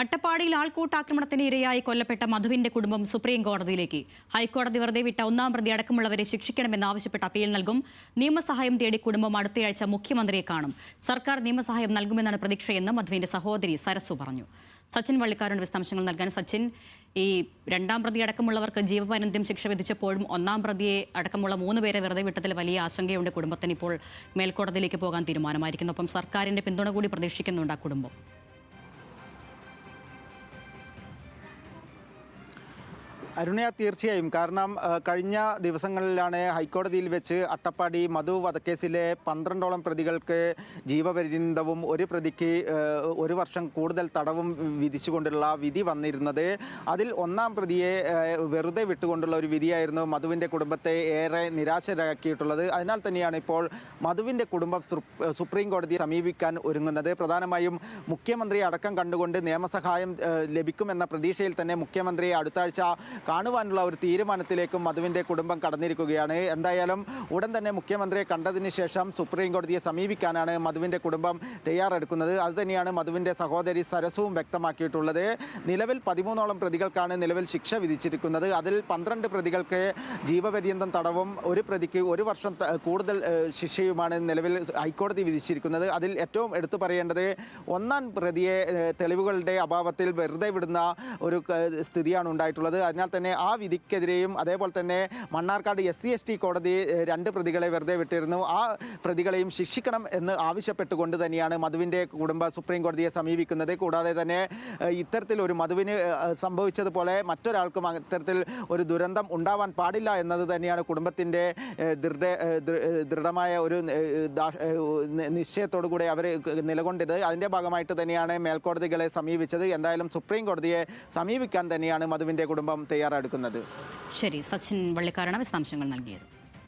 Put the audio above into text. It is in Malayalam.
അട്ടപ്പാടിയിൽ ആൾക്കൂട്ടാക്രമണത്തിന് ഇരയായി കൊല്ലപ്പെട്ട മധുവിന്റെ കുടുംബം സുപ്രീം കോടതിയിലേക്ക്. ഹൈക്കോടതി വെറുതെ വിട്ട ഒന്നാം പ്രതി അടക്കമുള്ളവരെ ശിക്ഷിക്കണമെന്നാവശ്യപ്പെട്ട് അപ്പീൽ നൽകും. നിയമസഹായം തേടി കുടുംബം അടുത്തയാഴ്ച മുഖ്യമന്ത്രിയെ കാണും. സർക്കാർ നിയമസഹായം നൽകുമെന്നാണ് പ്രതീക്ഷയെന്ന് മധുവിന്റെ സഹോദരി സരസു പറഞ്ഞു. സച്ചിൻ വള്ളിക്കാരുടെ വിശദാംശങ്ങൾ നൽകാൻ. സച്ചിൻ, ഈ രണ്ടാം പ്രതി അടക്കമുള്ളവർക്ക് ജീവപര്യന്തം ശിക്ഷ വിധിച്ചപ്പോഴും ഒന്നാം പ്രതിയെ അടക്കമുള്ള 3 പേരെ വെറുതെ വിട്ടതിൽ വലിയ ആശങ്കയുണ്ട് കുടുംബത്തിന്. ഇപ്പോൾ മേൽക്കോടതിയിലേക്ക് പോകാൻ തീരുമാനമായിരിക്കുന്നു. ഒപ്പം സർക്കാരിന്റെ പിന്തുണ കൂടി പ്രതീക്ഷിക്കുന്നുണ്ട് ആ കുടുംബം. അരുണയ, തീർച്ചയായും. കാരണം കഴിഞ്ഞ ദിവസങ്ങളിലാണ് ഹൈക്കോടതിയിൽ വെച്ച് അട്ടപ്പാടി മധു വധക്കേസിലെ 12ഓളം പ്രതികൾക്ക് ജീവപര്യന്തവും ഒരു പ്രതിക്ക് 1 വർഷം കൂടുതൽ തടവും വിധിച്ചുകൊണ്ടുള്ള വിധി വന്നിരുന്നത്. അതിൽ ഒന്നാം പ്രതിയെ വെറുതെ വിട്ടുകൊണ്ടുള്ള ഒരു വിധിയായിരുന്നു മധുവിൻ്റെ കുടുംബത്തെ ഏറെ നിരാശരാക്കിയിട്ടുള്ളത്. അതിനാൽ തന്നെയാണ് ഇപ്പോൾ മധുവിൻ്റെ കുടുംബം സുപ്രീം കോടതിയെ സമീപിക്കാൻ ഒരുങ്ങുന്നത്. പ്രധാനമായും മുഖ്യമന്ത്രിയെ അടക്കം കണ്ടുകൊണ്ട് നിയമസഹായം ലഭിക്കുമെന്ന പ്രതീക്ഷയിൽ തന്നെ മുഖ്യമന്ത്രിയെ അടുത്ത ആഴ്ച കാണുവാനുള്ള ഒരു തീരുമാനത്തിലേക്കും മധുവിൻ്റെ കുടുംബം കടന്നിരിക്കുകയാണ്. എന്തായാലും ഉടൻ തന്നെ മുഖ്യമന്ത്രിയെ കണ്ടതിന് ശേഷം സുപ്രീം കോടതിയെ സമീപിക്കാനാണ് മധുവിൻ്റെ കുടുംബം തയ്യാറെടുക്കുന്നത്. അതുതന്നെയാണ് മധുവിൻ്റെ സഹോദരി സരസുവും വ്യക്തമാക്കിയിട്ടുള്ളത്. നിലവിൽ 13ഓളം പ്രതികൾക്കാണ് നിലവിൽ ശിക്ഷ വിധിച്ചിരിക്കുന്നത്. അതിൽ 12 പ്രതികൾക്ക് ജീവപര്യന്തം തടവും 1 പ്രതിക്ക് 1 വർഷം കൂടുതൽ ശിക്ഷയുമാണ് നിലവിൽ ഹൈക്കോടതി വിധിച്ചിരിക്കുന്നത്. അതിൽ ഏറ്റവും എടുത്തു പറയേണ്ടത് ഒന്നാം പ്രതിയെ തെളിവുകളുടെ അഭാവത്തിൽ വെറുതെ വിടുന്ന ഒരു സ്ഥിതിയാണ് ഉണ്ടായിട്ടുള്ളത്. അതിനാൽ തന്നെ ആ വിധിക്കെതിരെയും അതേപോലെ തന്നെ മണ്ണാർക്കാട് SC/ST കോടതി 2 പ്രതികളെ വെറുതെ വിട്ടിരുന്നു. ആ പ്രതികളെയും ശിക്ഷിക്കണം എന്ന് ആവശ്യപ്പെട്ടുകൊണ്ട് തന്നെയാണ് മധുവിൻ്റെ കുടുംബം സുപ്രീം കോടതിയെ സമീപിക്കുന്നത്. കൂടാതെ തന്നെ ഇത്തരത്തിൽ ഒരു മധുവിന് സംഭവിച്ചതുപോലെ മറ്റൊരാൾക്കും ഇത്തരത്തിൽ ഒരു ദുരന്തം ഉണ്ടാവാൻ പാടില്ല എന്നത് തന്നെയാണ് കുടുംബത്തിൻ്റെ ദൃഢമായ ഒരു നിശ്ചയത്തോടു കൂടി അവർ നിലകൊണ്ടത്. അതിൻ്റെ ഭാഗമായിട്ട് തന്നെയാണ് മേൽക്കോടതികളെ സമീപിച്ചത്. എന്തായാലും സുപ്രീം കോടതിയെ സമീപിക്കാൻ തന്നെയാണ് മധുവിൻ്റെ കുടുംബം തയ്യാറെടുക്കുന്നത്. ശരി, സച്ചിൻ വള്ളിക്കാരാണ് വിശദാംശങ്ങൾ നൽകിയത്.